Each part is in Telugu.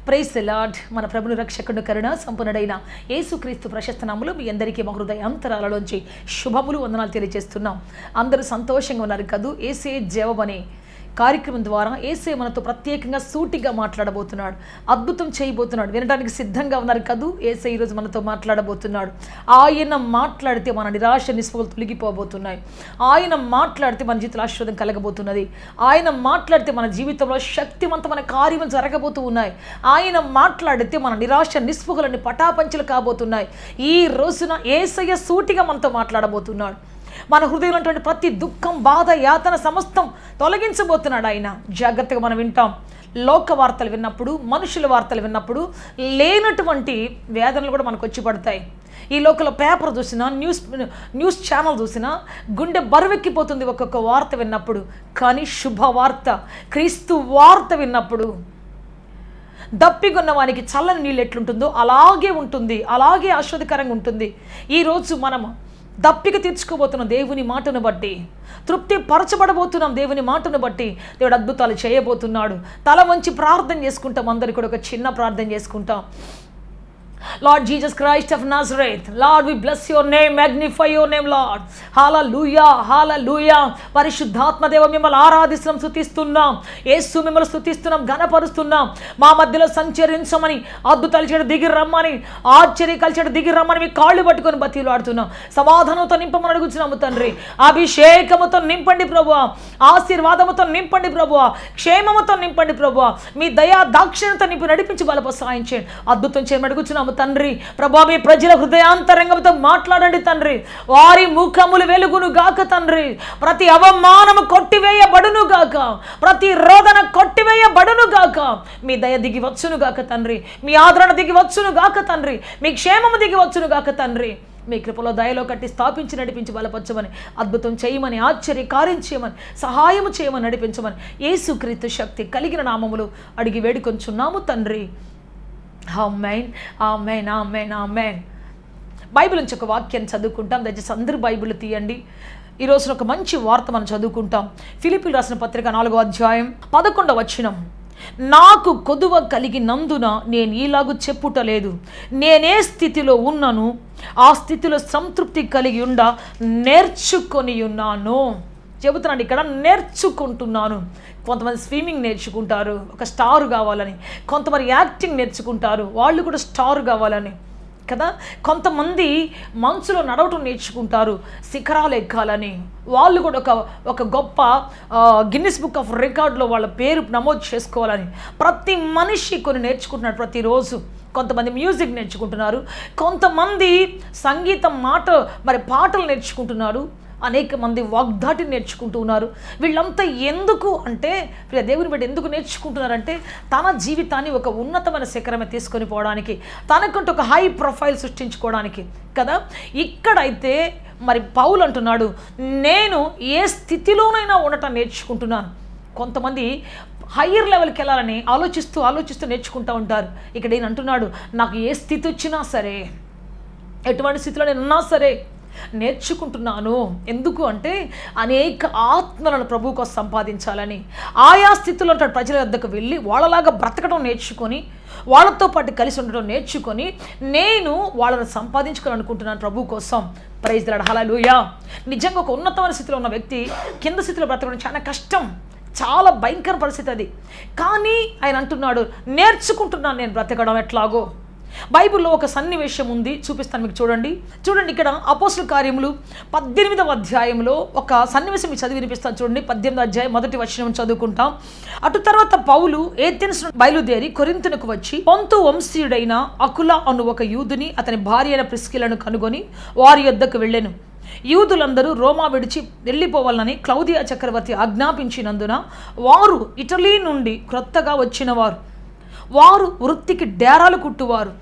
Praise the lord. మన ప్రభుని రక్షకుడు కరుణ సంపన్నుడైన యేసుక్రీస్తు ప్రశస్త నామములో మీ అందరికీ మా హృదయ అంతరాలలోంచి శుభములు వందనాలు తెలియజేస్తున్నాం. అందరూ సంతోషంగా ఉన్నారు కదూ. యేసే జవాబు అనే కార్యక్రమం ద్వారా యేసే మనతో ప్రత్యేకంగా సూటిగా మాట్లాడబోతున్నాడు, అద్భుతం చేయబోతున్నాడు. వినడానికి సిద్ధంగా ఉన్నారు కదూ. యేసే ఈరోజు మనతో మాట్లాడబోతున్నాడు. ఆయన మాట్లాడితే మన నిరాశ నిస్పృహలు తొలగిపోబోతున్నాయి. ఆయన మాట్లాడితే మన జీవితంలో ఆశీర్వాదం కలగబోతున్నది. ఆయన మాట్లాడితే మన జీవితంలో శక్తివంతమైన కార్యములు జరగబోతూ ఉన్నాయి. ఆయన మాట్లాడితే మన నిరాశ నిస్పృహలన్నీ పటాపంచలు కాబోతున్నాయి. ఈ రోజున యేసయ్య సూటిగా మనతో మాట్లాడబోతున్నాడు. మన హృదయంలో ఉన్నటువంటి ప్రతి దుఃఖం, బాధ, యాతన సమస్తం తొలగించబోతున్నాడు ఆయన. జాగ్రత్తగా మనం వింటాం. లోక వార్తలు విన్నప్పుడు, మనుషుల వార్తలు విన్నప్పుడు లేనటువంటి వేదనలు కూడా మనకు వచ్చి పడతాయి. ఈ లోకల్ పేపర్ చూసినా, న్యూస్ ఛానల్ చూసినా గుండె బరువెక్కిపోతుంది ఒక్కొక్క వార్త విన్నప్పుడు. కానీ శుభవార్త, క్రీస్తు వార్త విన్నప్పుడు దప్పిగొన్న వానికి చల్లని నీళ్ళు ఎట్లుంటుందో అలాగే ఉంటుంది, అలాగే ఆస్వాదకరంగా ఉంటుంది. ఈరోజు మనము దప్పిక తీర్చుకోబోతున్నాం దేవుని మాటను బట్టి, తృప్తి పరచబడబోతున్నాం దేవుని మాటను బట్టి. దేవుడు అద్భుతాలు చేయబోతున్నాడు. తల వంచి ప్రార్థన చేసుకుంటాం. అందరికీ కూడా ఒక చిన్న ప్రార్థన చేసుకుంటాం. Lord Jesus Christ of Nazareth, Lord, we bless your name, magnify your name, Lord. Hallelujah, hallelujah. పరిశుద్ధాత్మ దేవ మిమ్మల్ని ఆరాధిస్తున్నాం, స్తుతిస్తున్నాం. యేసు మిమ్మల్ని స్తుతిస్తున్నాం, ఘనపరుస్తున్నాం. మా మధ్యలో సంచరించమని, అద్భుతాలు చేయడం దిగి రమ్మని, ఆశ్చర్యకాలు చేయడం దిగి రమ్మని మీ కాళ్ళు పట్టుకొని బతిలాడుతున్నాం. సమాధానంతో నింపమని అడుగుతున్నాము తండ్రి. అభిషేకముతో నింపండి ప్రభువా, ఆశీర్వాదముతో నింపండి ప్రభువా, క్షేమముతో నింపండి ప్రభువా. మీ దయా దాక్షిణ్యత నింపి నడిపించి బలప సాయం చేయండి. అద్భుతం చేయమని అడుగుతున్నాము తండ్రి. ప్రభా, మీ ప్రజల హృదయాంతరంగంతో మాట్లాడండి తండ్రి. వారి ముఖములు వెలుగును గాక తండ్రి. ప్రతి అవమానము కొట్టివేయబడును గాక, ప్రతి రోదన కొట్టివేయబడును గాక. మీ దయ దిగి వచ్చును గాక తండ్రి. మీ ఆదరణ దిగి వచ్చును గాక తండ్రి. మీ క్షేమము దిగి వచ్చును గాక తండ్రి. మీ కృపలో దయలో కట్టి స్థాపించి నడిపించి బలపరచమని, అద్భుతం చేయమని, ఆశ్చర్య కార్యం చేయమని, సహాయము చేయమని, నడిపించమని యేసుక్రీస్తు శక్తి కలిగిన నామములు అడిగి వేడుకొంచున్నాము తండ్రి. ఆమేన్, ఆమేన్, ఆమేన్, ఆమేన్. బైబిల్ నుంచి ఒక వాక్యాన్ని చదువుకుంటాం. దయచేసి అందరూ బైబిల్ తీయండి. ఈ రోజున ఒక మంచి వార్త మనం చదువుకుంటాం. ఫిలిప్పీయులకు రాసిన పత్రిక 4వ అధ్యాయం 11వ వచనం. నాకు కొదువ కలిగినందున నేను ఈలాగు చెప్పుటలేదు, నేనే స్థితిలో ఉన్నను ఆ స్థితిలో సంతృప్తి కలిగి నేర్చుకొని ఉన్నాను. చెబుతున్నాను ఇక్కడ, నేర్చుకుంటున్నాను. కొంతమంది స్విమ్మింగ్ నేర్చుకుంటారు ఒక స్టార్ కావాలని, కొంతమంది యాక్టింగ్ నేర్చుకుంటారు వాళ్ళు కూడా స్టార్ కావాలని కదా. కొంతమంది మనసులో నడవటం నేర్చుకుంటారు శిఖరాలు ఎక్కాలని, వాళ్ళు కూడా ఒక గొప్ప గిన్నిస్ బుక్ ఆఫ్ రికార్డులో వాళ్ళ పేరు నమోదు చేసుకోవాలని. ప్రతి మనిషి కొన్ని నేర్చుకుంటున్నాడు ప్రతిరోజు. కొంతమంది మ్యూజిక్ నేర్చుకుంటున్నారు, కొంతమంది సంగీతం పాటలు నేర్చుకుంటున్నారు, అనేక మంది వాగ్దాటిని నేర్చుకుంటూ ఉన్నారు. వీళ్ళంతా ఎందుకు అంటే, దేవుని బట్టి ఎందుకు నేర్చుకుంటున్నారంటే తన జీవితాన్ని ఒక ఉన్నతమైన శిఖరమే తీసుకొని పోవడానికి, తనకంటూ ఒక హై ప్రొఫైల్ సృష్టించుకోవడానికి కదా. ఇక్కడైతే మరి పౌలు అంటున్నాడు, నేను ఏ స్థితిలోనైనా ఉండటం నేర్చుకుంటున్నాను. కొంతమంది హయ్యర్ లెవెల్కి వెళ్ళాలని ఆలోచిస్తూ నేర్చుకుంటూ ఉంటారు. ఇక్కడ నేను అంటున్నాడు, నాకు ఏ స్థితి వచ్చినా సరే, ఎటువంటి స్థితిలో నేను ఉన్నా సరే నేర్చుకుంటున్నాను. ఎందుకు అంటే అనేక ఆత్మలను ప్రభు కోసం సంపాదించాలని. ఆయా స్థితిలో ఉన్న ప్రజల వద్దకు వెళ్ళి వాళ్ళలాగా బ్రతకడం నేర్చుకొని, వాళ్ళతో పాటు కలిసి ఉండడం నేర్చుకొని నేను వాళ్ళని సంపాదించుకోవాలనుకుంటున్నాను ప్రభు కోసం. ప్రైజ్ ది లార్డ్, హల్లెలూయా. నిజంగా ఒక ఉన్నతమైన స్థితిలో ఉన్న వ్యక్తి కింద స్థితిలో బ్రతకడం చాలా కష్టం, చాలా భయంకర పరిస్థితి అది. కానీ ఆయన అంటున్నాడు, నేర్చుకుంటున్నాను నేను బ్రతకడం ఎట్లాగో. బైబిల్లో ఒక సన్నివేశం ఉంది, చూపిస్తాను మీకు. చూడండి ఇక్కడ అపోస్తలుల కార్యములు 18వ అధ్యాయంలో ఒక సన్నివేశం మీకు చదివి వినిపిస్తాను. చూడండి, 18వ అధ్యాయం 1వ వచనం చదువుకుంటాం. అటు తర్వాత పౌలు ఏథెన్స్ బయలుదేరి కొరింథునకు వచ్చి పొంతు వంశీయుడైన అకుల అను ఒక యూదుని, అతని భార్య అయిన ప్రిస్కిలను కనుగొని వారి యొద్దకు వెళ్ళెను. యూదులందరూ రోమా విడిచి వెళ్ళిపోవాలని క్లౌదియా చక్రవర్తి ఆజ్ఞాపించినందున వారు ఇటలీ నుండి క్రొత్తగా వచ్చిన వారు వృత్తికి డేరాలు కుట్టువారు.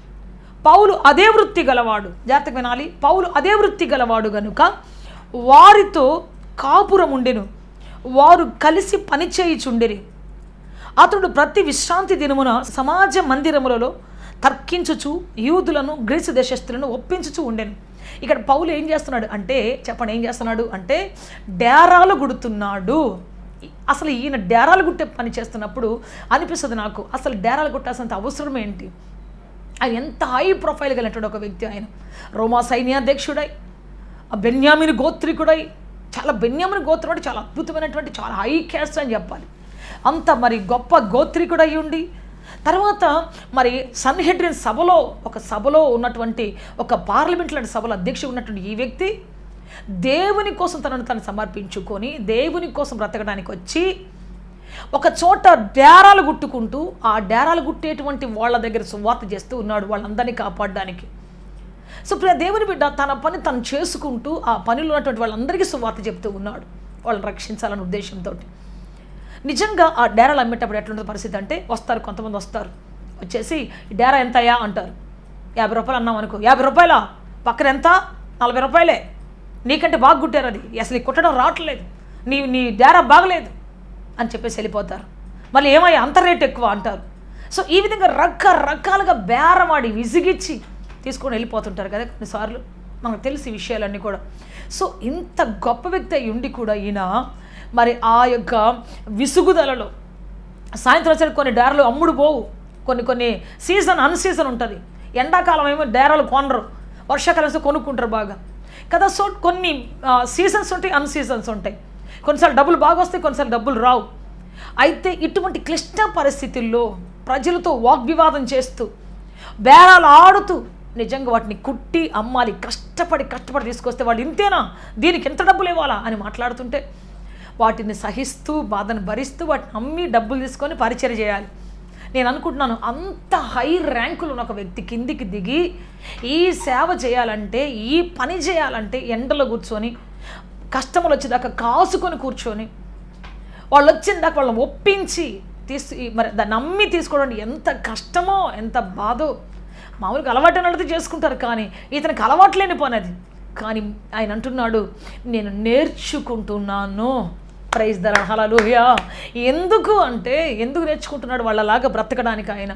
పౌలు అదే వృత్తి గలవాడు. జాగ్రత్తగా వినాలి. పౌలు అదే వృత్తి గలవాడు గనుక వారితో కాపురం ఉండెను. వారు కలిసి పనిచేయుచుండిరి. అతడు ప్రతి విశ్రాంతి దినమున సమాజ మందిరములలో తర్కించుచు యూదులను గ్రీసు దేశస్థులను ఒప్పించుచు ఉండెను. ఇక్కడ పౌలు ఏం చేస్తున్నాడు అంటే, చెప్పండి ఏం చేస్తున్నాడు అంటే, డేరాలు గుడుతున్నాడు. అసలు ఈయన డేరాలు గుట్టే పని చేస్తున్నప్పుడు అనిపిస్తుంది నాకు, అసలు డేరాలు గుట్టాల్సినంత అవసరం ఏంటి? ఆయన ఎంత హై ప్రొఫైల్ కలిగినటువంటి ఒక వ్యక్తి. ఆయన రోమా సైన్యాధ్యక్షుడై, బెన్యామీను గోత్రికుడై, బెన్యామీను గోత్రం అంటే చాలా అద్భుతమైనటువంటి, చాలా హై క్యాస్ట్ అని చెప్పాలి. అంత మరి గొప్ప గోత్రికుడై ఉండి, తర్వాత మరి సన్హెడ్రిన్ సభలో ఉన్నటువంటి ఒక పార్లమెంట్ లాంటి సభలో అధ్యక్షుడు ఉన్నటువంటి ఈ వ్యక్తి దేవుని కోసం తనను సమర్పించుకొని దేవుని కోసం బ్రతకడానికి వచ్చి ఒక చోట డేరాలు గుట్టుకుంటూ, ఆ డేరాలు గుట్టేటువంటి వాళ్ళ దగ్గర సువార్త చేస్తూ ఉన్నాడు, వాళ్ళందరినీ కాపాడడానికి. సో దేవుని బిడ్డ తన పని తను చేసుకుంటూ ఆ పనిలో ఉన్నటువంటి వాళ్ళందరికీ సువార్త చెప్తూ ఉన్నాడు, వాళ్ళని రక్షించాలనే ఉద్దేశంతో. నిజంగా ఆ డేరాలు అమ్మేటప్పుడు ఎట్లుంటుంది పరిస్థితి అంటే, కొంతమంది వస్తారు, వచ్చేసి డేరా ఎంతయ్యా అంటారు. 50 రూపాయలు అన్నాం అనుకో, 50 రూపాయలా, పక్కన ఎంత, 40 రూపాయలే, నీకంటే బాగా కుట్టారు, అది అసలు ఈ కుట్టడం రావట్లేదు, నీ డేరా బాగలేదు అని చెప్పేసి వెళ్ళిపోతారు. మళ్ళీ ఏమయ్యా అంత రేట్ ఎక్కువ అంటారు. సో ఈ విధంగా రకరకాలుగా బేరమాడి విసిగిచ్చి తీసుకొని వెళ్ళిపోతుంటారు కదా కొన్నిసార్లు, మనకు తెలిసి విషయాలన్నీ కూడా. సో ఇంత గొప్ప వ్యక్తి అయి ఉండి కూడా ఈయన మరి ఆ యొక్క విసుగుదలలో సాయంత్రం వచ్చే కొన్ని డేరాలు అమ్ముడు పోవు, కొన్ని అన్సీజన్ ఉంటుంది. ఎండాకాలం ఏమో డేరాలు కొనరు, వర్షాకాలం కొనుక్కుంటారు బాగా కదా. సో కొన్ని సీజన్స్ ఉంటాయి, అన్సీజన్స్ ఉంటాయి. కొన్నిసార్లు డబ్బులు బాగా వస్తాయి, కొన్నిసార్లు డబ్బులు రావు. అయితే ఇటువంటి క్లిష్ట పరిస్థితుల్లో ప్రజలతో వాగ్వివాదం చేస్తూ, బేరాలు ఆడుతూ, నిజంగా వాటిని కుట్టి అమ్మాలి, కష్టపడి తీసుకొస్తే వాడు ఇంతేనా, దీనికి ఎంత డబ్బులు ఇవ్వాలా అని మాట్లాడుతుంటే వాటిని సహిస్తూ బాధను భరిస్తూ వాటిని అమ్మి డబ్బులు తీసుకొని పరిచయం చేయాలి. నేను అనుకుంటున్నాను, అంత హై ర్యాంకులు ఉన్న ఒక వ్యక్తి కిందికి దిగి ఈ సేవ చేయాలంటే, ఈ పని చేయాలంటే ఎండలో కూర్చొని కస్టమర్లు వచ్చేదాకా కాసుకొని కూర్చొని, వాళ్ళు వచ్చిందాకా వాళ్ళని ఒప్పించి మరి దాన్ని అమ్మి తీసుకోవడం ఎంత కష్టమో, ఎంత బాధో. మామూలుగా అలవాటు అడిగితే చేసుకుంటారు, కానీ ఇతనికి అలవాటు లేని పని అది. కానీ ఆయన అంటున్నాడు, నేను నేర్చుకుంటున్నాను. ప్రైజ్ ద లార్డ్, హల్లెలూయా. ఎందుకు నేర్చుకుంటున్నాడు? వాళ్ళలాగా బ్రతకడానికి ఆయన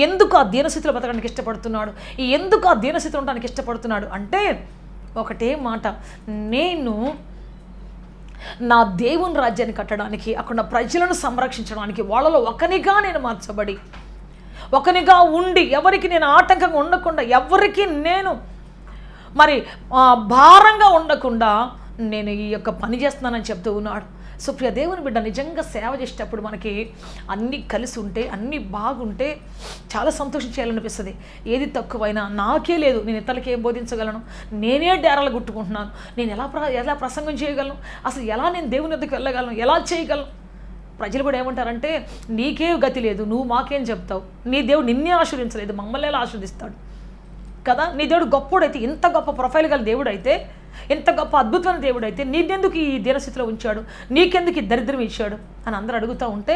ఎందుకు ఆ దీనస్థితిలో బ్రతకడానికి ఇష్టపడుతున్నాడు? ఎందుకు ఆ దీనస్థితిలో ఉండడానికి ఇష్టపడుతున్నాడు అంటే ఒకటే మాట, నేను నా దేవుని రాజ్యాన్ని కట్టడానికి, అక్కడ ప్రజలను సంరక్షించడానికి, వాళ్ళలో ఒకనిగా నేను మార్చబడి, ఒకనిగా ఉండి, ఎవరికి నేను ఆటంకంగా ఉండకుండా, ఎవరికి నేను మరి భారంగా ఉండకుండా నేను ఈ యొక్క పని చేస్తున్నానని చెప్తూ ఉన్నాడు. సో ప్రియ దేవుని బిడ్డ, నిజంగా సేవ చేసేటప్పుడు మనకి అన్నీ కలిసి ఉంటే, అన్నీ బాగుంటే చాలా సంతోషించాలనిపిస్తుంది. ఏది తక్కువైనా నాకే లేదు, నేను ఇతరులకి ఏం బోధించగలను, నేనే డేరాలు గుట్టుకుంటున్నాను, నేను ఎలా ప్రసంగం చేయగలను, అసలు ఎలా నేను దేవుని వద్దకు వెళ్ళగలను, ఎలా చేయగలను. ప్రజలు కూడా ఏమంటారంటే, నీకే గతి లేదు, నువ్వు మాకేం చెప్తావు, నీ దేవుడు నిన్నే ఆశీర్వదించలేదు, మమ్మల్ని ఎలా ఆశీర్వదిస్తాడు కదా. నీ దేవుడు గొప్పోడైతే, ఇంత గొప్ప ప్రొఫైల్ గల దేవుడు అయితే, ఎంత గొప్ప అద్భుతమైన దేవుడు అయితే నీకెందుకు ఈ దీనస్థితిలో ఉంచాడు, నీకెందుకు ఈ దరిద్రం ఇచ్చాడు అని అందరూ అడుగుతూ ఉంటే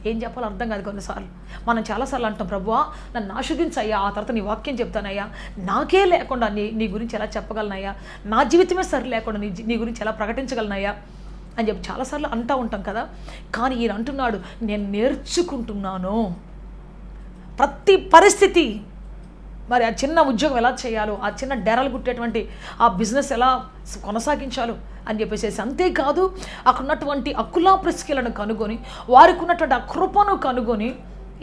ఏం చెప్పాలో అర్థం కాదు. కొన్నిసార్లు మనం చాలాసార్లు అంటాం, ప్రభువా నన్ను ఆశీర్వదించయ్యా, ఆ తర్వాత నీ వాక్యం చెప్తానయ్యా, నాకే లేకుండా నీ గురించి ఎలా చెప్పగలనయ్యా, నా జీవితమే సరి లేకుండా నీ గురించి ఎలా ప్రకటించగలనయ్యా అని చెప్పి చాలాసార్లు అంటూ ఉంటాం కదా. కానీ ఈయన అంటున్నాడు, నేను నేర్చుకుంటున్నాను. ప్రతి పరిస్థితి, మరి ఆ చిన్న ఉద్యోగం ఎలా చేయాలో, ఆ చిన్న డెరలు కుట్టేటువంటి ఆ బిజినెస్ ఎలా కొనసాగించాలో అని చెప్పేసి, అంతేకాదు అక్కడ ఉన్నటువంటి అకులా ప్రిస్కిలను కనుగొని, వారికి ఉన్నటువంటి ఆ కృపను కనుగొని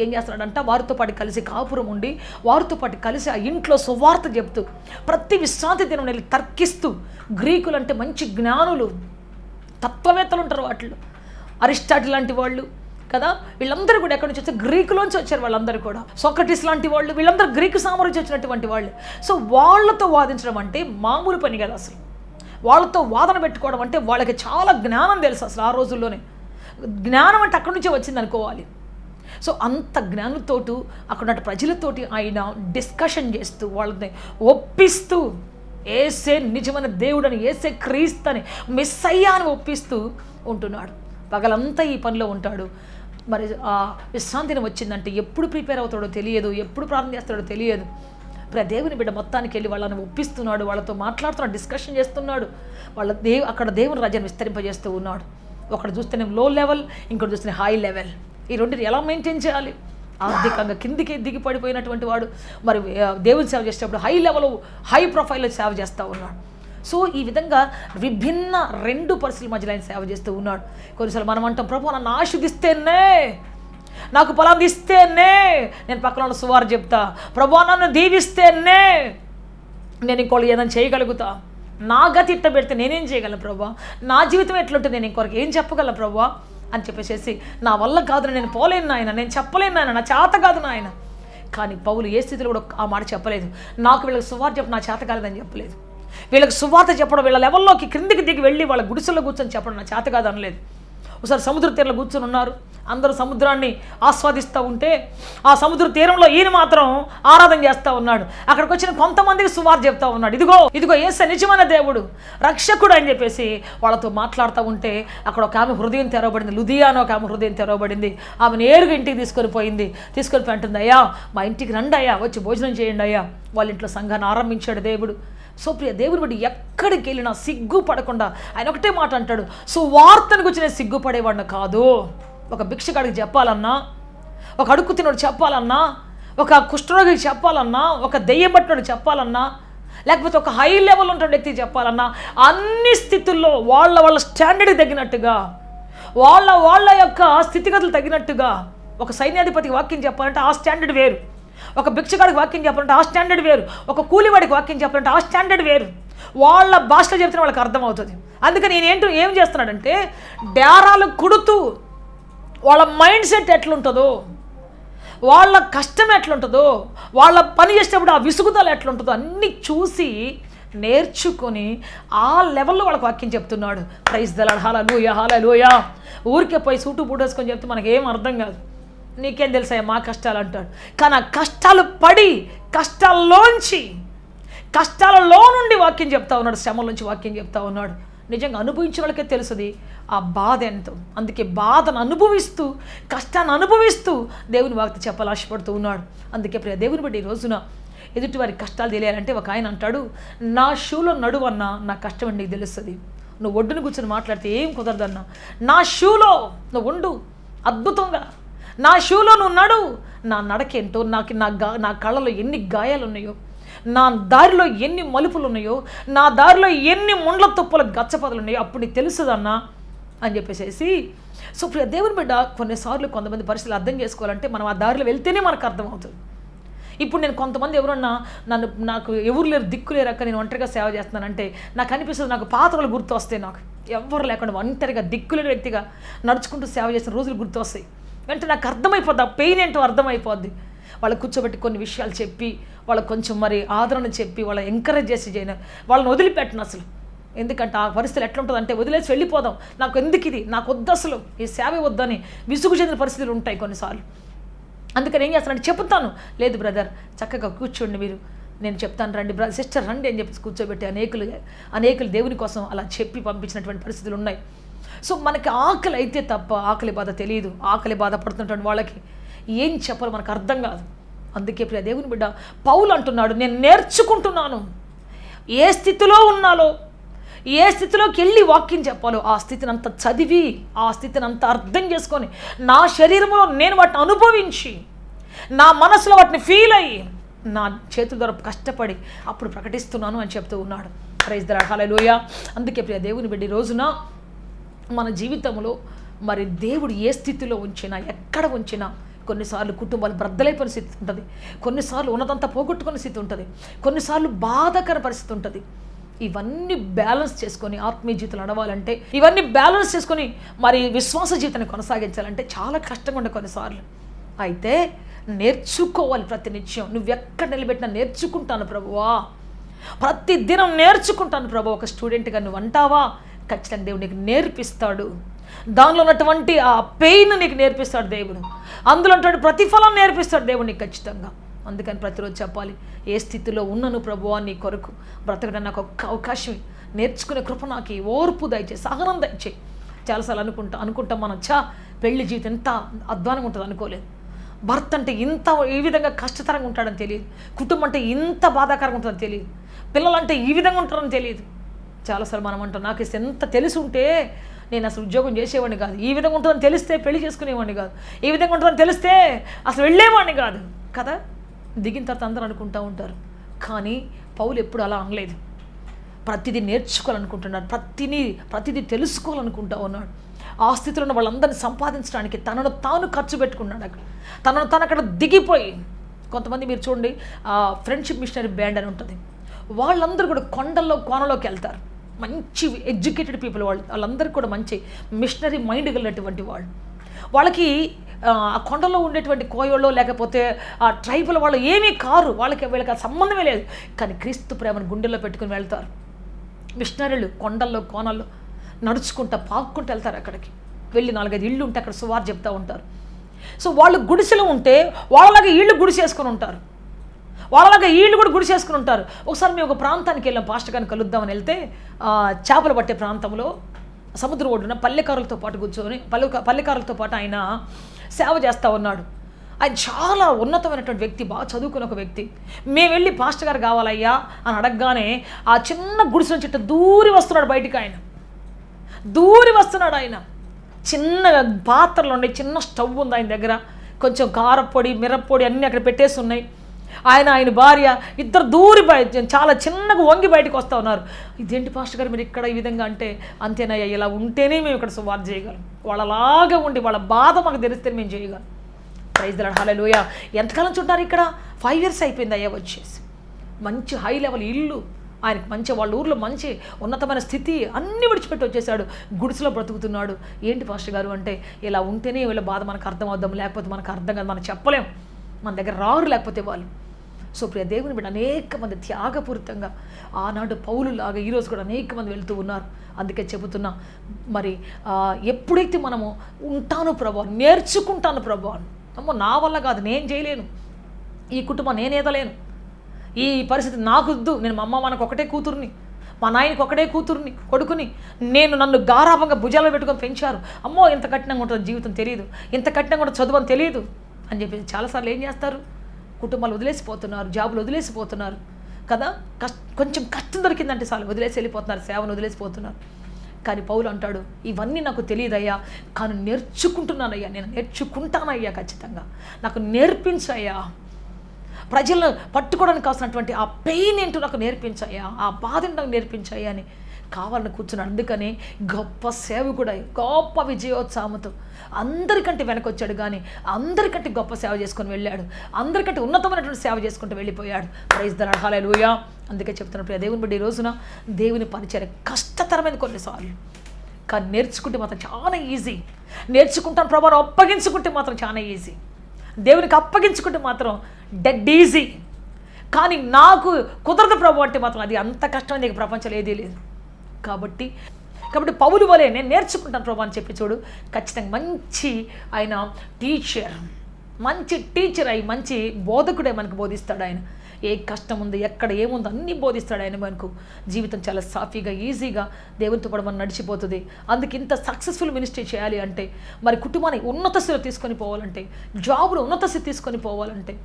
ఏం చేస్తున్నాడంట, వారితో పాటు కలిసి కాపురం ఉండి, వారితో పాటు కలిసి ఆ ఇంట్లో సువార్త చెప్తూ, ప్రతి విశ్రాంతి దినం వెళ్ళి తర్కిస్తూ, గ్రీకులు అంటే మంచి జ్ఞానులు, తత్వవేత్తలు ఉంటారు వాటిలో, అరిస్టాటిల్ లాంటి వాళ్ళు కదా, వీళ్ళందరూ కూడా ఎక్కడి నుంచి వచ్చారు, గ్రీకులోంచి వచ్చారు వాళ్ళందరూ కూడా. సోక్రటీస్ లాంటి వాళ్ళు, వీళ్ళందరూ గ్రీకు సామ్రాజ్యం వచ్చినటువంటి వాళ్ళు. సో వాళ్ళతో వాదించడం అంటే మామూలు పని కదా. అసలు వాళ్ళతో వాదన పెట్టుకోవడం అంటే వాళ్ళకి చాలా జ్ఞానం తెలుసు. అసలు ఆ రోజుల్లోనే జ్ఞానం అంటే అక్కడి నుంచే వచ్చింది అనుకోవాలి. సో అంత జ్ఞానంతోటి అక్కడ ప్రజలతోటి ఆయన డిస్కషన్ చేస్తూ, వాళ్ళని ఒప్పిస్తూ, ఏసే నిజమైన దేవుడని, ఏసే క్రీస్తని, మెస్సయ్యా అని ఒప్పిస్తూ ఉంటున్నాడు. పగలంతా ఈ పనిలో ఉంటాడు. మరి ఆ విశ్రాంతిని వచ్చిందంటే ఎప్పుడు ప్రిపేర్ అవుతాడో తెలియదు, ఎప్పుడు ప్రార్థన చేస్తాడో తెలియదు. దేవుని బిడ్డ మొత్తానికి వెళ్ళి వాళ్ళని ఒప్పిస్తున్నాడు, వాళ్ళతో మాట్లాడుతున్నాడు, డిస్కషన్ చేస్తున్నాడు. అక్కడ దేవుని రాజ్యాన్ని విస్తరింపజేస్తూ ఉన్నాడు. ఒకటి చూస్తేనే లో లెవెల్, ఇంకోటి చూస్తేనే హై లెవెల్. ఈ రెండింటిని ఎలా మెయింటైన్ చేయాలి? ఆర్థికంగా కిందికి దిగి పడిపోయినటువంటి వాడు మరి దేవుని సేవ చేసేటప్పుడు హై లెవెల్, హై ప్రొఫైల్లో సేవ చేస్తూ ఉన్నాడు. సో ఈ విధంగా విభిన్న 2 పరిస్థితుల మధ్యలో ఆయన సేవ చేస్తూ ఉన్నాడు. కొన్నిసార్లు మనం అంటాం, ప్రభు నన్ను ఆశీర్వదిస్తేనే, నాకు పొలం ఇస్తేనే నేను పక్కన ఉన్న సువార్త చెప్తా, ప్రభు నన్ను దీవిస్తేనే నేను ఇంకోళ్ళు ఏదైనా చేయగలుగుతా, నా గతి ఇట్ట పెడితే నేనేం చేయగలను ప్రభా, నా జీవితం ఎట్లుంటే నేను ఇంకొకరికి ఏం చెప్పగలను ప్రభా అని చెప్పేసి, నా వల్ల కాదు, నేను పోలేను నాయన, నేను చెప్పలేను నాయన, నా చేత కాదు నాయన. కానీ పౌలు ఏ స్థితిలో కూడా ఆ మాట చెప్పలేదు. నాకు వీళ్ళకి సువార్త చెప్పడం నా చేత కాలేదని చెప్పలేదు. వీళ్ళకి సువార్త చెప్పడం, వీళ్ళ లెవెల్లోకి క్రిందికి దిగి వెళ్ళి వాళ్ళ గుడిసెల్లో కూర్చొని చెప్పడం నా చేత కాదు అనలేదు. ఒకసారి సముద్ర తీరంలో కూర్చొని ఉన్నారు, అందరూ సముద్రాన్ని ఆస్వాదిస్తూ ఉంటే ఆ సముద్ర తీరంలో ఈయన మాత్రం ఆరాధన చేస్తూ ఉన్నాడు. అక్కడికి వచ్చిన కొంతమందికి సువార్త చెప్తా ఉన్నాడు, ఇదిగో యేసు నిజమైన దేవుడు, రక్షకుడు అని చెప్పేసి వాళ్ళతో మాట్లాడుతూ ఉంటే అక్కడ ఒక ఆమె హృదయం తెరవబడింది, లుదియా అని ఒక ఆమె హృదయం తెరవబడింది. ఆమె నేరుగా ఇంటికి తీసుకొని పోయి అంటుంది, అయ్యా మా ఇంటికి రండి అయ్యా, వచ్చి భోజనం చేయండి అయ్యా. వాళ్ళ ఇంట్లో సంఘాన్ని ఆరంభించాడు దేవుడు. సో ప్రియ దేవుని బట్టి ఎక్కడికి వెళ్ళినా సిగ్గుపడకుండా ఆయన ఒకటే మాట అంటాడు, సువార్తను గురించి నేను సిగ్గుపడేవాడిని కాదు. ఒక భిక్షగాడికి చెప్పాలన్నా, ఒక అడుక్కు తినోడు చెప్పాలన్నా, ఒక కుష్ఠరోగికి చెప్పాలన్నా, ఒక దెయ్యం పట్టినోడు చెప్పాలన్నా, లేకపోతే ఒక హై లెవెల్ ఉన్న వ్యక్తికి చెప్పాలన్నా, అన్ని స్థితుల్లో వాళ్ళ స్టాండర్డ్కి తగినట్టుగా, వాళ్ళ యొక్క స్థితిగతులు తగినట్టుగా, ఒక సైన్యాధిపతికి వాక్యం చెప్పాలంటే ఆ స్టాండర్డ్ వేరు, ఒక భిక్షగాడికి వాక్యం చెప్పాలంటే ఆ స్టాండర్డ్ వేరు, ఒక కూలివాడికి వాక్యం చెప్పాలంటే ఆ స్టాండర్డ్ వేరు. వాళ్ళ భాషలో చెప్తే వాళ్ళకి అర్థమవుతుంది. అందుకని నేను ఏం చేస్తున్నాడంటే, డేరాలు కుడుతూ వాళ్ళ మైండ్ సెట్ ఎట్లుంటుందో, వాళ్ళ కష్టం ఎట్లుంటుందో, వాళ్ళ పని చేసేటప్పుడు ఆ విసుగుదల ఎట్లుంటుందో అన్నీ చూసి నేర్చుకొని ఆ లెవెల్లో వాళ్ళకి వాక్యం చెప్తున్నాడు. ప్రైజ్ ద లార్డ్, హల్లెలూయా హల్లెలూయా. ఊరికే పోయి సూటు బూటేసుకొని చెప్తే మనకేం అర్థం కాదు. నీకేం తెలుసా మా కష్టాలు అంటాడు. కానీ ఆ కష్టాలు పడి కష్టాలలో నుండి వాక్యం చెప్తా ఉన్నాడు, శ్రమల నుంచి వాక్యం చెప్తా ఉన్నాడు. నిజంగా అనుభవించిన వాళ్ళకే తెలుస్తుంది ఆ బాధ ఎంతో. అందుకే బాధను అనుభవిస్తూ, కష్టాన్ని అనుభవిస్తూ దేవుని వాక్యం చెప్పాలని ఆశపడుతూ ఉన్నాడు. అందుకే ప్రియ దేవుని బట్టి ఈ రోజున ఎదుటి వారి కష్టాలు తెలియాలంటే ఒక ఆయన అంటాడు, నా షూలో నడువన్నా నా కష్టం నీకు తెలుస్తుంది. నువ్వు ఒడ్డును కూర్చొని మాట్లాడితే ఏం కుదరదన్నా, నా షూలో నువ్వు ఉండు అద్భుతంగా, నా షూలో నువ్వు నడు, నా నడకేంటో, నా కళ్ళలో ఎన్ని గాయాలు ఉన్నాయో, నా దారిలో ఎన్ని మలుపులు ఉన్నాయో, నా దారిలో ఎన్ని ముండ్ల తుప్పల గచ్చపదలు ఉన్నాయో అప్పుడు నీకు తెలుస్తుందన్నా అని చెప్పేసి. సో ప్రియ దేవుని బిడ్డ, కొన్నిసార్లు కొంతమంది పరిస్థితులు అర్థం చేసుకోవాలంటే మనం ఆ దారిలో వెళ్తేనే మనకు అర్థమవుతుంది. ఇప్పుడు నేను కొంతమంది ఎవరన్నా నాకు ఎవరు లేరు, దిక్కు లేరు అక్క, నేను ఒంటరిగా సేవ చేస్తున్నానంటే నాకు అనిపిస్తుంది, నాకు పాత రోజులు గుర్తు వస్తాయి. నాకు ఎవరు లేకుండా ఒంటరిగా దిక్కులేని వ్యక్తిగా నడుచుకుంటూ సేవ చేసిన రోజులు గుర్తు వస్తాయి. వెంటనే నాకు అర్థమైపోద్ది, ఆ పెయిన్ ఏంటో అర్థమైపోద్ది. వాళ్ళకి కూర్చోబెట్టి కొన్ని విషయాలు చెప్పి, వాళ్ళకి కొంచెం మరి ఆదరణ చెప్పి, వాళ్ళని ఎంకరేజ్ చేసి చేయను, వాళ్ళని వదిలిపెట్టను అసలు. ఎందుకంటే ఆ పరిస్థితులు ఎట్లుంటుంది అంటే, వదిలేసి వెళ్ళిపోదాం, నాకు ఎందుకు ఇది, నాకు వద్దు అసలు, ఈ సేవ వద్దని విసుగు చెందిన పరిస్థితులు ఉంటాయి కొన్నిసార్లు. అందుకని ఏం చేస్తానంటే చెప్తాను, లేదు బ్రదర్ చక్కగా కూర్చోండి మీరు, నేను చెప్తాను రండి, సిస్టర్ రండి అని చెప్పి కూర్చోబెట్టి అనేకులు దేవుని కోసం అలా చెప్పి పంపించినటువంటి పరిస్థితులు ఉన్నాయి. సో మనకి ఆకలి అయితే తప్ప ఆకలి బాధ తెలియదు. ఆకలి బాధ పడుతున్నటువంటి వాళ్ళకి ఏం చెప్పాలో మనకు అర్థం కాదు. అందుకే ప్రియ దేవుని బిడ్డ పౌలు అంటున్నాడు, నేను నేర్చుకుంటున్నాను, ఏ స్థితిలో ఉన్నాలో, ఏ స్థితిలోకి వెళ్ళి వాక్యం చెప్పాలో ఆ స్థితిని అంతా చదివి, ఆ స్థితిని అంతా అర్థం చేసుకొని, నా శరీరంలో నేను వాటిని అనుభవించి, నా మనసులో వాటిని ఫీల్ అయ్యి, నా చేతుల ద్వారా కష్టపడి అప్పుడు ప్రకటిస్తున్నాను అని చెప్తూ ఉన్నాడు. ప్రైజ్ ద లార్డ్, హల్లెలూయా. అందుకే ప్రియ దేవుని బిడ్డ, ఈ రోజున మన జీవితంలో మరి దేవుడు ఏ స్థితిలో ఉంచినా, ఎక్కడ ఉంచినా, కొన్నిసార్లు కుటుంబాలు బ్రద్దలైపోయిన స్థితి ఉంటుంది, కొన్నిసార్లు ఉన్నదంతా పోగొట్టుకునే స్థితి ఉంటుంది, కొన్నిసార్లు బాధాకర పరిస్థితి ఉంటుంది. ఇవన్నీ బ్యాలెన్స్ చేసుకొని ఆత్మీయ జీవితం నడవాలంటే, ఇవన్నీ బ్యాలెన్స్ చేసుకొని మరి విశ్వాస జీవితాన్ని కొనసాగించాలంటే చాలా కష్టంగా ఉండే కొన్నిసార్లు. అయితే నేర్చుకోవాలి ప్రతి నిత్యం. నువ్వెక్కడ నిలబెట్టినా నేర్చుకుంటాను ప్రభువా, ప్రతి దినం నేర్చుకుంటాను ప్రభు. ఒక స్టూడెంట్గా నువ్వు అంటావా, ఖచ్చితంగా దేవుడు నీకు నేర్పిస్తాడు. దానిలో ఉన్నటువంటి ఆ పెయిన్ నీకు నేర్పిస్తాడు దేవుడు, అందులో ఉన్నటువంటి ప్రతిఫలం నేర్పిస్తాడు దేవుడు నీకు ఖచ్చితంగా. అందుకని ప్రతిరోజు చెప్పాలి, ఏ స్థితిలో ఉన్నాను ప్రభువా నీ కొరకు బ్రతకడం నాకు ఒక్క అవకాశం, నేర్చుకునే కృప నాకు, ఓర్పు దయచేయి, సహనం దయచేయి. చాలాసార్లు అనుకుంటాం మనం, పెళ్లి జీవితం ఎంత అధ్వానంగా ఉంటుంది అనుకోలేదు, భర్త అంటే ఇంత ఈ విధంగా కష్టతరంగా ఉంటాడని తెలియదు, కుటుంబం అంటే ఇంత బాధాకరంగా ఉంటుందని తెలియదు, పిల్లలంటే ఈ విధంగా ఉంటారని తెలియదు. చాలాసార్లు మనం అంటాం, నాకు ఎంత తెలిసి ఉంటే నేను అసలు ఉద్యోగం చేసేవాడిని కాదు, ఈ విధంగా ఉంటుందని తెలిస్తే పెళ్లి చేసుకునేవాడిని కాదు, ఈ విధంగా ఉంటుందని తెలిస్తే అసలు వెళ్ళేవాడిని కాదు కదా. దిగిన తర్వాత అందరూ అనుకుంటూ ఉంటారు. కానీ పౌలు ఎప్పుడు అలా అనలేదు. ప్రతిదీ నేర్చుకోవాలనుకుంటున్నాడు, ప్రతిదీ తెలుసుకోవాలనుకుంటా ఉన్నాడు. ఆ స్థితిలో ఉన్న వాళ్ళందరినీ సంపాదించడానికి తనను తాను ఖర్చు పెట్టుకున్నాడు. తనను తాను అక్కడ దిగిపోయి, కొంతమంది మీరు చూడండి, ఫ్రెండ్షిప్ మిషనరీ బ్యాండ్ అని ఉంటుంది, వాళ్ళందరూ కూడా కొండల్లో కోనలోకి వెళ్తారు. మంచి ఎడ్యుకేటెడ్ పీపుల్ వాళ్ళందరూ కూడా మంచి మిషనరీ మైండ్ కలిగినటువంటి వాళ్ళకి ఆ కొండలో ఉండేటువంటి కోయోళ్ళు లేకపోతే ఆ ట్రైబల్ వాళ్ళు ఏమీ కారు, వీళ్ళకి ఆ సంబంధమే లేదు. కానీ క్రీస్తు ప్రేమను గుండెల్లో పెట్టుకుని వెళ్తారు. మిషనరీలు కొండల్లో కోనల్లో నడుచుకుంటా పాక్కుంటూ వెళ్తారు. అక్కడికి వెళ్ళి 4-5 ఇళ్ళు ఉంటే అక్కడ సువార్ చెప్తూ ఉంటారు. సో వాళ్ళు గుడిసెలు ఉంటే వాళ్ళలాగా వీళ్ళు గుడిసేసుకొని ఉంటారు, వాళ్ళలాగా వీళ్ళు కూడా గుడిసేసుకుని ఉంటారు. ఒకసారి మేము ఒక ప్రాంతానికి వెళ్ళాం, పాస్టర్ గారిని కలుద్దామని వెళ్తే చేపలు పట్టే ప్రాంతంలో సముద్రం ఒడ్డున పల్లెకారులతో పాటు కూర్చొని పల్లెకారులతో పాటు ఆయన సేవ చేస్తూ ఉన్నాడు. ఆయన చాలా ఉన్నతమైనటువంటి వ్యక్తి, బాగా చదువుకున్న ఒక వ్యక్తి. మేము వెళ్ళి పాస్టర్ గారు కావాలయ్యా అని అడగగానే ఆ చిన్న గుడిసెల చుట్టూ దూరి వస్తున్నాడు బయటికి. ఆయన చిన్న పాత్రలు ఉన్నాయి, చిన్న స్టవ్ ఉంది ఆయన దగ్గర, కొంచెం కారపొడి మిరప్పొడి అన్నీ అక్కడ పెట్టేసి ఉన్నాయి. ఆయన భార్య ఇద్దరు దూరి చాలా చిన్నగా వంగి బయటకు వస్తూ ఉన్నారు. ఇదేంటి పాస్టర్ గారు మీరు ఇక్కడ ఈ విధంగా అంటే, అంతేనయ్యా ఇలా ఉంటేనే మేము ఇక్కడ సువార్త చేయగలం, వాళ్ళలాగా ఉండి వాళ్ళ బాధ మాకు తెలిస్తే మేము చేయగలం. ప్రైజ్ ది లార్డ్, హల్లెలూయా. ఎంతకాలం చుట్టారు ఇక్కడ? 5 years అయిపోయింది అయ్యా వచ్చేసి. మంచి హై లెవెల్ ఇల్లు ఆయనకి, మంచి వాళ్ళ ఊర్లో మంచి ఉన్నతమైన స్థితి, అన్నీ విడిచిపెట్టి వచ్చేసాడు, గుడిసెలో బ్రతుకుతున్నాడు. ఏంటి పాస్టర్ గారు అంటే, ఇలా ఉంటేనే వీళ్ళ బాధ మనకు అర్థం అవుదాం, లేకపోతే మనకు అర్థం కాదు, మనం చెప్పలేం, మన దగ్గర రారు లేకపోతే వాళ్ళు. సో ప్రియ దేవుని బిడ్డ, అనేక మంది త్యాగపూరితంగా ఆనాడు పౌలులాగా ఈరోజు కూడా అనేక మంది వెళ్తూ ఉన్నారు. అందుకే చెబుతున్నా, మరి ఎప్పుడైతే మనము ఉంటాను ప్రభు, నేర్చుకుంటాను ప్రభు, అమ్మో నా వల్ల కాదు, నేను చేయలేను, ఈ కుటుంబం నేనేదలేను, ఈ పరిస్థితి నాకు వద్దు, నేను మా అమ్మ మనకు ఒకటే కూతుర్ని, మా నాయనకి ఒకటే కూతుర్ని కొడుకుని, నన్ను గారాభంగా భుజాలు పెట్టుకొని పెంచారు, అమ్మో ఇంత కఠినంగా ఉంటుంది జీవితం తెలియదు, ఇంత కఠినంగా ఉంటుంది చదువు అని తెలియదు అని చెప్పి చాలాసార్లు ఏం చేస్తారు, కుటుంబాలు వదిలేసిపోతున్నారు, జాబులు వదిలేసిపోతున్నారు కదా, కొంచెం కష్టం దొరికిందంటే చాలు వదిలేసి వెళ్ళిపోతున్నారు, సేవను వదిలేసిపోతున్నారు. కానీ పౌలు అంటాడు, ఇవన్నీ నాకు తెలియదయ్యా, కానీ నేర్చుకుంటున్నానయ్యా, నేను నేర్చుకుంటానయ్యా, ఖచ్చితంగా నాకు నేర్పించయ్యా, ప్రజలను పట్టుకోవడానికి కావాల్సినటువంటి ఆ పెయిన్ ఏంటో నాకు నేర్పించయ్యా, ఆ బాధను నాకు నేర్పించయ్యా అని కావాలని కూర్చున్నాడు. అందుకని గొప్ప సేవకుడై గొప్ప విజయోత్సాహంతో అందరికంటే వెనకొచ్చాడు, కానీ అందరికంటే గొప్ప సేవ చేసుకొని వెళ్ళాడు, అందరికంటే ఉన్నతమైనటువంటి సేవ చేసుకుంటూ వెళ్ళిపోయాడు. ప్రైజ్ ది లార్డ్, హల్లెలూయా. అందుకే చెప్తున్నప్పుడు దేవుని బట్టి ఈ రోజున దేవుని పరిచర్య కష్టతరమైనది కొన్నిసార్లు, కానీ నేర్చుకుంటే మాత్రం చాలా ఈజీ. నేర్చుకుంటాను ప్రభావం అప్పగించుకుంటే మాత్రం చాలా ఈజీ, దేవునికి అప్పగించుకుంటే మాత్రం డెడ్ ఈజీ. కానీ నాకు కుదరదు ప్రభు అంటే మాత్రం అది అంత కష్టమైనది ప్రపంచంలో ఏదీ లేదు. కాబట్టి పౌలు వలె నేను నేర్చుకుంటాను ప్రభు అని చెప్పి చూడు, ఖచ్చితంగా మంచి ఆయన మంచి టీచర్ అయి మంచి బోధకుడే మనకు బోధిస్తాడు. ఆయన ఏ కష్టం ఉంది, ఎక్కడ ఏముందో అన్నీ బోధిస్తాడు ఆయన. మనకు జీవితం చాలా సాఫీగా ఈజీగా దేవునితో పాటు మనం నడిచిపోతుంది. అందుకు ఇంత సక్సెస్ఫుల్ మినిస్ట్రీ చేయాలి అంటే, మరి కుటుంబాన్ని ఉన్నత స్థితిలో తీసుకొని పోవాలంటే, జాబ్లో ఉన్నత స్థితి తీసుకొని పోవాలంటే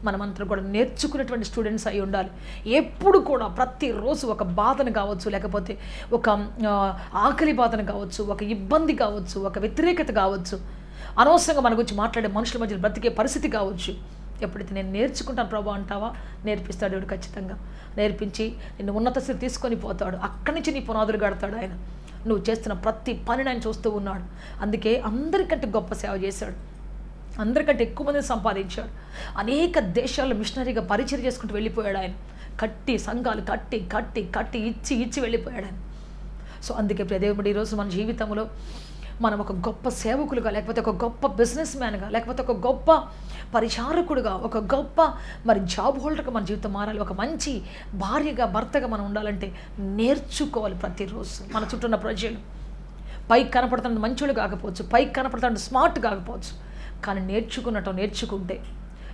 మనమంతా కూడా నేర్చుకునేటువంటి స్టూడెంట్స్ అయి ఉండాలి. ఎప్పుడు కూడా ప్రతిరోజు ఒక బాధను కావచ్చు, లేకపోతే ఒక ఆకలి బాధను కావచ్చు, ఒక ఇబ్బంది కావచ్చు, ఒక వ్యతిరేకత కావచ్చు, అనవసరంగా మన గురించి మాట్లాడే మనుషుల మధ్య బ్రతికే పరిస్థితి కావచ్చు, ఎప్పుడైతే నేను నేర్చుకుంటాను ప్రభు అంటావా, నేర్పిస్తాడు దేవుడు. ఖచ్చితంగా నేర్పించి నిన్ను ఉన్నత స్థితి తీసుకొని పోతాడు. అక్కడి నుంచి నీ పునాదులు కడతాడు ఆయన. నువ్వు చేస్తున్న ప్రతి పనిని ఆయన చూస్తూ ఉన్నాడు. అందుకే అందరికంటే గొప్ప సేవ చేశాడు, అందరికంటే ఎక్కువ మందిని సంపాదించాడు. అనేక దేశాల్లో మిషనరీగా పరిచయం చేసుకుంటూ వెళ్ళిపోయాడు ఆయన. సంఘాలు కట్టి ఇచ్చి వెళ్ళిపోయాడు ఆయన. సో అందుకే దేవుడు ఈరోజు మన జీవితంలో మనం ఒక గొప్ప సేవకులుగా, లేకపోతే ఒక గొప్ప బిజినెస్ మ్యాన్గా, లేకపోతే ఒక గొప్ప పరిచారకుడుగా, ఒక గొప్ప మరి జాబ్ హోల్డర్గా మన జీవితం మారాలి. ఒక మంచి భార్యగా, భర్తగా మనం ఉండాలంటే నేర్చుకోవాలి. ప్రతిరోజు మన చుట్టూ ఉన్న ప్రజలు పైకి కనపడుతున్న మంచోళ్ళు కాకపోవచ్చు, పైకి కనపడుతున్న స్మార్ట్ కాకపోవచ్చు, కానీ నేర్చుకుంటే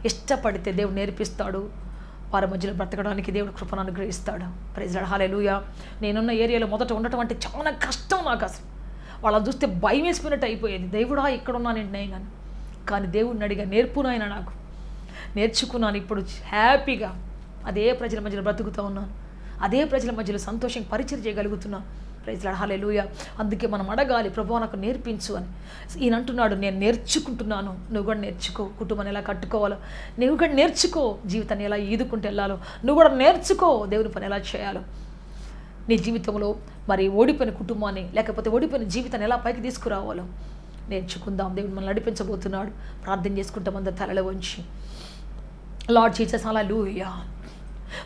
ఇష్టపడితే దేవుడు నేర్పిస్తాడు. వారి మధ్యలో బ్రతకడానికి దేవుడు కృపను అనుగ్రహిస్తాడు. ప్రైజ్ ది లార్డ్, హల్లెలూయా. నేనున్న ఏరియాలో మొదట ఉండటం అంటే చాలా కష్టం నాకు. అసలు వాళ్ళని చూస్తే భయం వేసిపోయినట్టు అయిపోయేది. దేవుడా ఇక్కడ ఉన్నానండి నేను, కానీ దేవుడిని అడిగా నేర్పునాయన, నాకు నేర్చుకున్నాను. ఇప్పుడు హ్యాపీగా అదే ప్రజల మధ్యలో బ్రతుకుతూ ఉన్నాను, అదే ప్రజల మధ్యలో సంతోషంగా పరిచయం చేయగలుగుతున్నాను. ప్రైజ్ ది లార్డ్, హల్లెలూయా. అందుకే మనం అడగాలి, ప్రభువా నాకు నేర్పించు అని. ఈయన అంటున్నాడు, నేను నేర్చుకుంటున్నాను, నువ్వు కూడా నేర్చుకో. కుటుంబాన్ని ఎలా కట్టుకోవాలో నువ్వు కూడా నేర్చుకో, జీవితాన్ని ఎలా ఈదుకుంటూ వెళ్ళాలో నువ్వు కూడా నేర్చుకో, దేవుని పని ఎలా చేయాలో. నీ జీవితంలో మరి ఓడిపోయిన కుటుంబాన్ని లేకపోతే ఓడిపోయిన జీవితాన్ని ఎలా పైకి తీసుకురావాలో నేర్చుకుందాం. దేవుడు మనల్ని నడిపించబోతున్నాడు. ప్రార్థన చేసుకుంటాం అందరు తలలో వంచి. లార్డ్ జీసస్, హల్లెలూయా.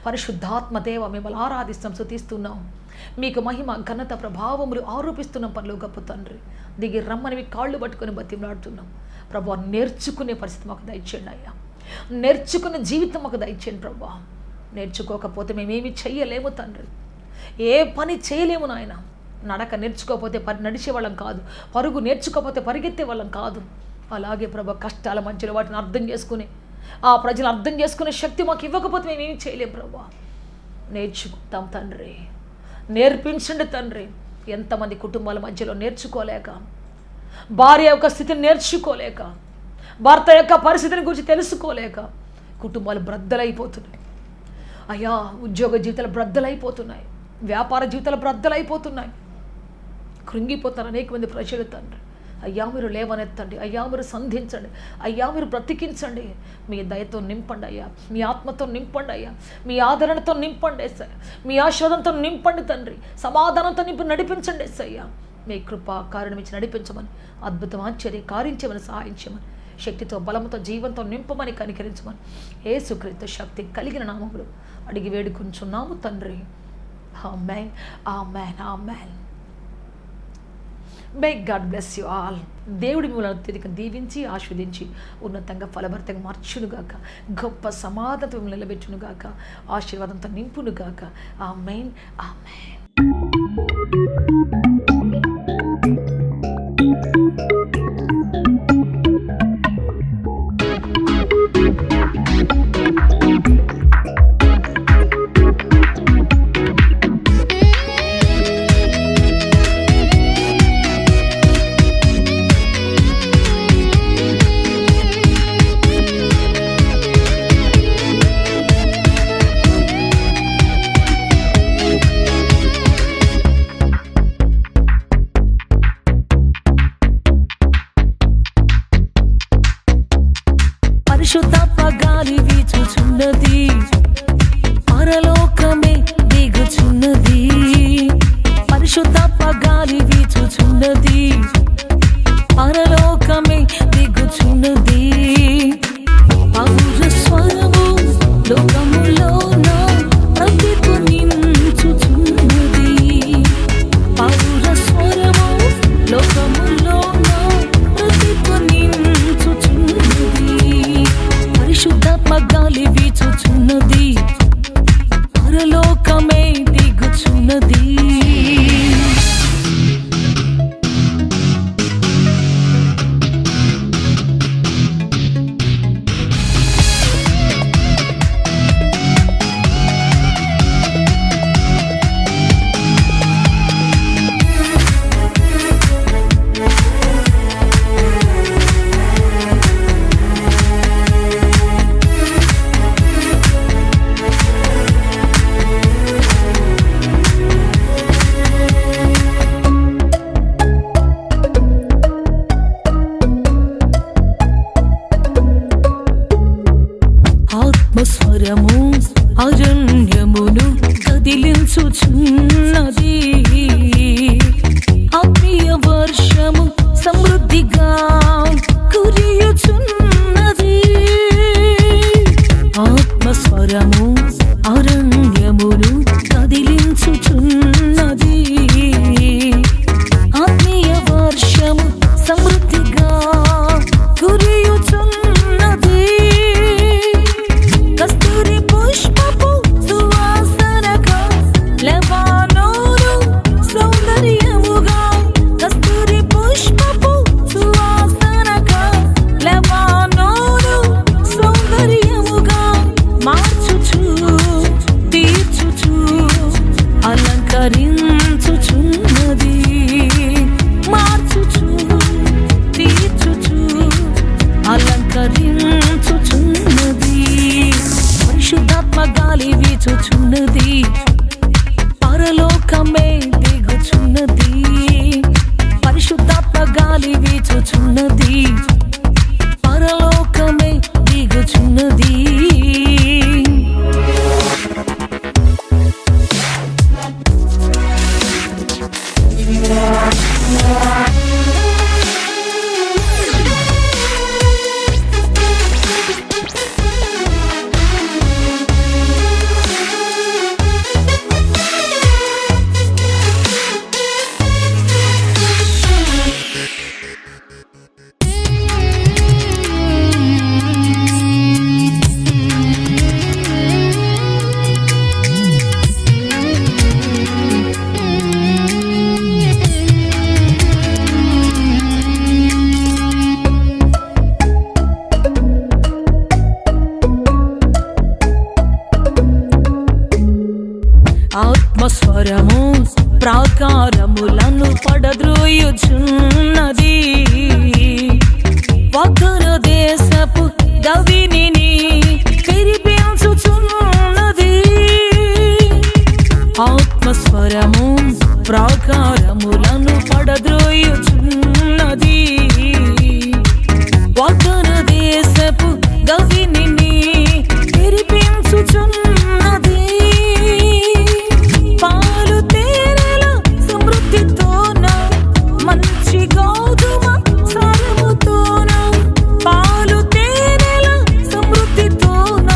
పరిశుద్ధాత్మ దేవ, మిమ్మల్ని ఆరాధిస్తాం, స్తుతిస్తున్నాం. మీకు మహిమ ఘనత ప్రభావములు ఆరోపిస్తున్నాం. పనిలో గొప్ప తండ్రి, దిగి రమ్మని మీ కాళ్ళు పట్టుకొని బతిమలాడుతున్నాం. ప్రభా, నేర్చుకునే పరిస్థితి మాకు దయచేయండి అయ్యా. నేర్చుకునే జీవితం మాకు దయచేయండి ప్రభా. నేర్చుకోకపోతే మేమేమి చెయ్యలేము తండ్రి, ఏ పని చేయలేము నాయన. నడక నేర్చుకోకపోతే నడిచే వాళ్ళం కాదు, పరుగు నేర్చుకోకపోతే పరిగెత్తే వాళ్ళం కాదు. అలాగే ప్రభా, కష్టాల మధ్యలో వాటిని అర్థం చేసుకుని ఆ ప్రజలు అర్థం చేసుకునే శక్తి మాకు ఇవ్వకపోతే మేమేమి చేయలేము ప్రభా. నేర్చుకుంటాం తండ్రి, నేర్పించండి తండ్రి. ఎంతమంది కుటుంబాల మధ్యలో నేర్చుకోలేక, భార్య యొక్క స్థితిని నేర్చుకోలేక, భర్త యొక్క పరిస్థితిని గురించి తెలుసుకోలేక కుటుంబాలు బ్రద్దలైపోతున్నాయి అయ్యా. ఉద్యోగ జీవితాలు బ్రద్దలైపోతున్నాయి, వ్యాపార జీవితాలు బ్రద్దలైపోతున్నాయి. కృంగిపోతున్నారు అనేక మంది ప్రజలు తండ్రి. అయ్యా మీరు లేవనెత్తండి, అయ్యా మీరు సంధించండి, అయ్యా మీరు బ్రతికించండి. మీ దయతో నింపండి అయ్యా, మీ ఆత్మతో నింపండి అయ్యా, మీ ఆదరణతో నింపండి ఏసయ్యా, మీ ఆశీర్వాదంతో నింపండి తండ్రి, సమాధానంతో నింపి నడిపించండి ఏసయ్యా. మీ కృపా కారణం ఇచ్చి నడిపించమని, అద్భుతం ఆశ్చర్య కార్యించమని, సహాయం చేయమని, శక్తితో బలంతో జీవంతో నింపమని, కనికరించమని యేసుక్రీస్తు శక్తి కలిగిన నామములో అడిగి వేడుకుంటున్నాము తండ్రి. ఆమేన్, ఆమేన్, ఆమేన్. May God bless you all. దేవుడి మిమ్మల్ని అత్యధిక దీవించి ఆస్వాదించి ఉన్నతంగా ఫలభరితంగా మార్చునుగాక, గొప్ప సమాధానంతో మిమ్మల్ని నిలబెట్టునుగాక, ఆశీర్వాదంతో నింపునుగాక. ఆమేన్, ఆమేన్. పరిశుద్ధాత్మ గాలి వీచుచున్నది, పరలోకమే దిగుచున్నది. పరిశుద్ధాత్మ గాలి వీచుచున్నది, పరలోకమే దిగుచున్నది. పౌర స్వరము లోకములోన ప్రతిధ్వనించుచున్నది. పౌర స్వరము లోకములోన ప్రతిధ్వనించుచున్నది. పరిశుద్ధాత్మ గాలి వీచుచున్నది, పరలోకమే దిగుచున్నది. ఆత్మస్వరము అరణ్యమును కదిలించుచున్నది. ఆత్మీయ వర్షము సమృద్ధిగా కురియుచున్నది. ఆత్మస్వరము అరణ్యమును కదిలించుచున్నది. ఆత్మీయ వర్షము సమృద్ధిగా కురియుచున్నది. కస్తూరి పుష్పపు సువాసనగా లెబానోను సౌందర్యముగా, కస్తూరి పుష్పపు సువాసనగా లెబానోను సౌందర్యముగా మార్చుచు తీర్చుచు అలంకరించుచున్నది. మార్చుచు తీర్చుచు అలంకరించుచున్నది. పరిశుద్ధాత్మ గాలి వీచుచున్నది, పరలోకమే దిగుచున్నది. పరిశుద్ధాత్మ గాలి వీచుచున్నది, పరలోకమే దిగుచున్నది. ఆత్మస్వరము ప్రాకారములను పడద్రోయుచున్నది. వాగ్దాన దేశపు గవిని విరిపించుచున్నది. ఆత్మస్వరము ప్రాకారములను పడద్రోయుచున్నది. వాగ్దాన దేశపు గవిని విరిపించుచున్నది. పాలు తేనెల సమృద్ధితోన మంచి గోధుమ సారముతోన, పాలు తేనెల సమృద్ధితోన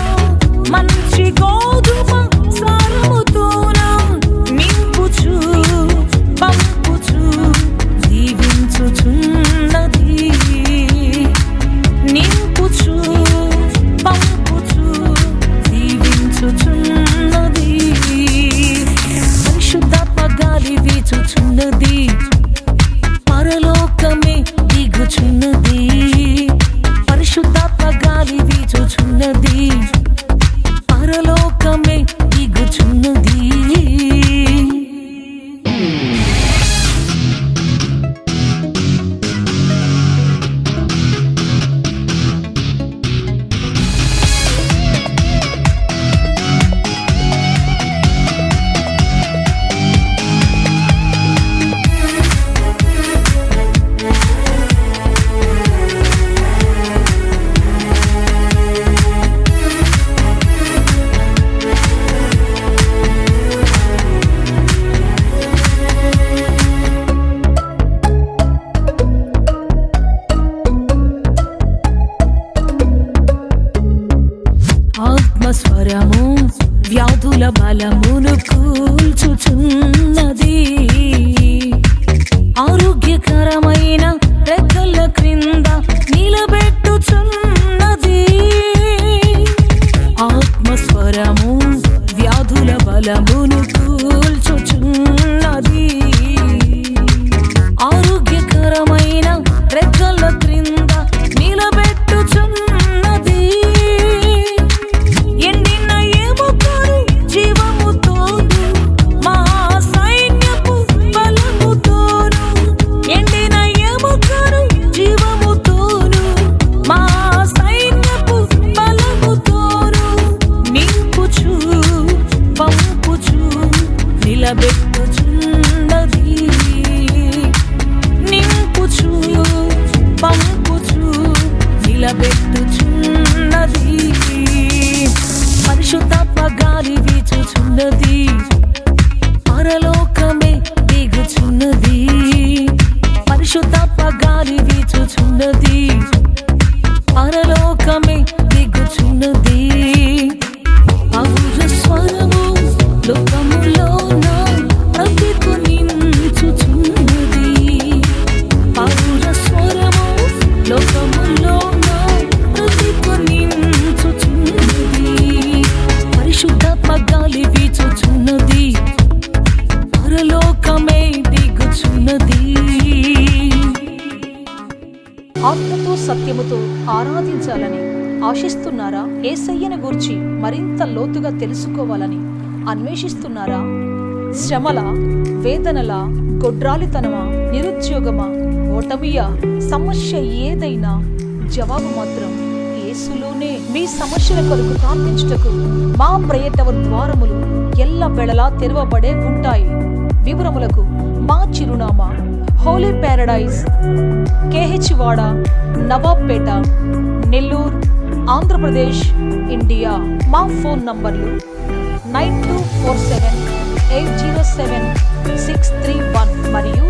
మంచి గోధుమ సారముతోన నింపుచు పంపుచు దీవించుచున్నది. నింపుచు పంపుచు దీవించుచున్నది. పరిశుద్ధాత్మ గాలి వీచుచున్నది. పరలోకమే దిగుచున్నది. పరిశుద్ధాత్మ గాలి వీచుచున్నది. పరలోకమే దిగుచున్నది. ఆత్మస్వరము వ్యాధుల బలమును కూల్చుచున్నది. ఆరోగ్యకరమైన రెక్కల క్రింద నిలబెట్టుచున్నది. ఆత్మస్వరము వ్యాధుల బలమును కూల్చుచున్నది. ఆరోగ్యకరమైన రెక్కల క్రింద నిలబెట్టుచున్నది. ఎండిన ఎముకలు జీవముతోను మహాసైన్యపు బలముతోను, ఎండిన ఎముకలు జీవముతోను మహాసైన్యపు బలముతోను నింపుచు పంపుచు నిలబెట్టుచున్నది. నింపుచు పంపుచు నిలబెట్టుచున్నది. పరిశుద్ధాత్మ గాలి వీచుచున్నది. పరలోకమే దిగుచున్నది. పరిశుద్ధాత్మ గాలి వీచుచున్నది. పరలోకమే దిగుచున్నది. పౌర స్వరము లోకములోన ప్రతిధ్వనించుచున్నది. పౌర స్వరము లోకములోన ప్రతిధ్వనించుచున్నది. పరిశుద్ధాత్మ గాలి వీచుచున్నది. పరలోకమే దిగుచున్నది. ఆత్మతో సత్యముతో ఆరాధించాలని ఆశిస్తున్నారా? యేసయ్యను గూర్చి మరింత లోతుగా తెలుసుకోవాలని అన్వేషిస్తున్నారా? శ్రమల, వేదనల, గొడ్రాలితనమా, నిరుద్యోగమా, ఓటమియా, సమస్య ఏదైనా జవాబు మాత్రం యేసులోనే. మీ సమస్యల కొరకు ప్రార్థించుటకు మా ప్రేయర్ టవర్ ద్వారములు ఎల్లవేళలా తెరవబడే ఉంటాయి. వివరములకు మా చిరునామా హోలీ ప్యారడైజ్, KH వాడ, నవాబ్పేట, నెల్లూరు, ఆంధ్రప్రదేశ్, ఇండియా. మా ఫోన్ నంబర్లు 9247807631 మరియు